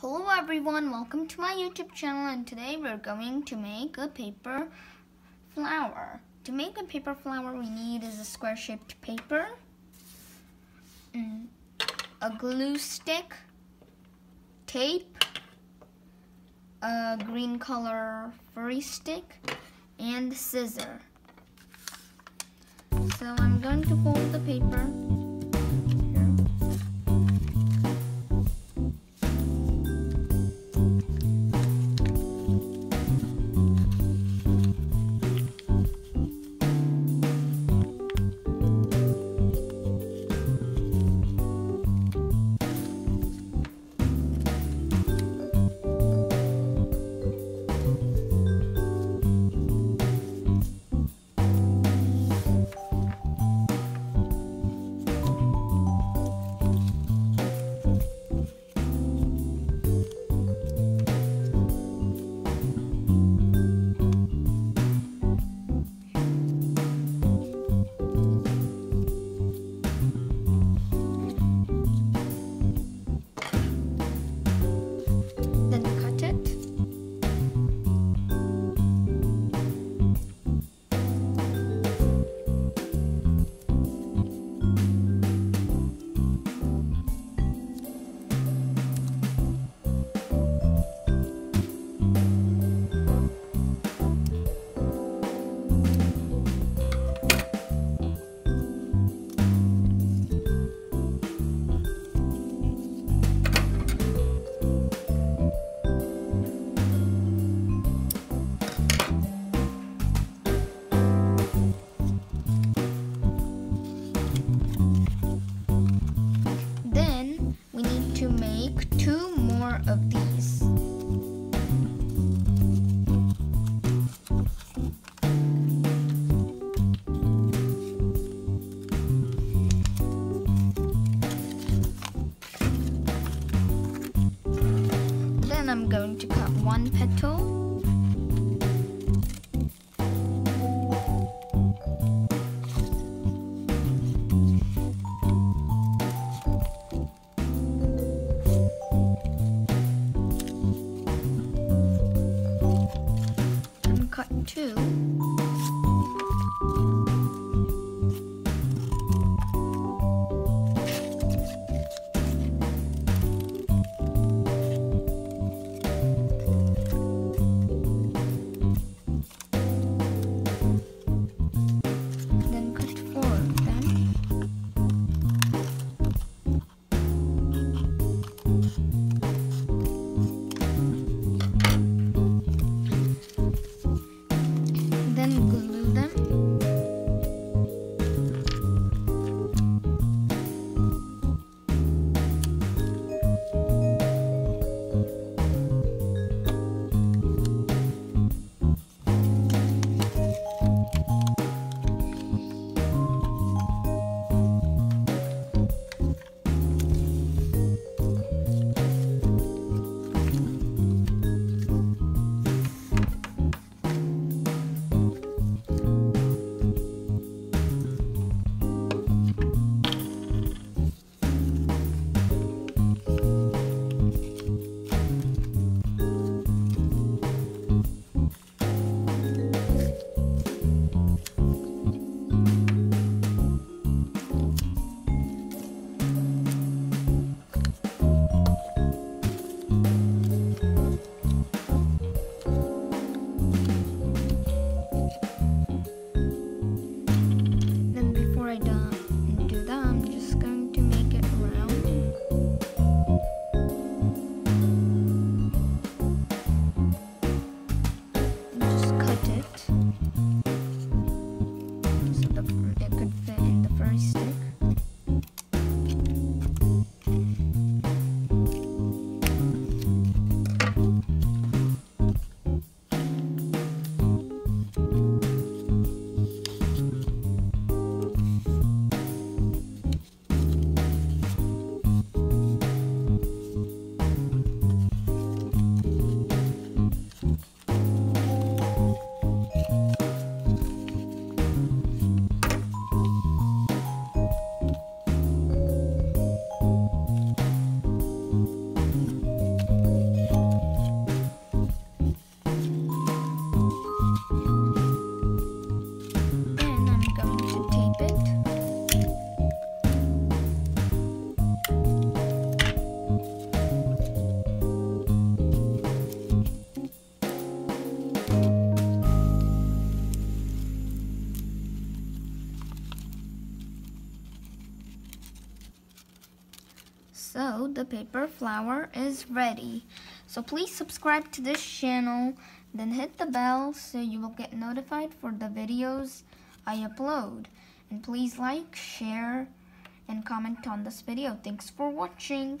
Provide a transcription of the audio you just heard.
Hello everyone, welcome to my YouTube channel, and today we're going to make a paper flower. To make a paper flower, we need is a square-shaped paper, a glue stick, tape, a green color furry stick, and scissor. So I'm going to fold the paper. To make two more of these. Then I'm going to cut one petal. Cut two. So the paper flower is ready. So please subscribe to this channel, then hit the bell so you will get notified for the videos I upload. And please like, share, and comment on this video. Thanks for watching.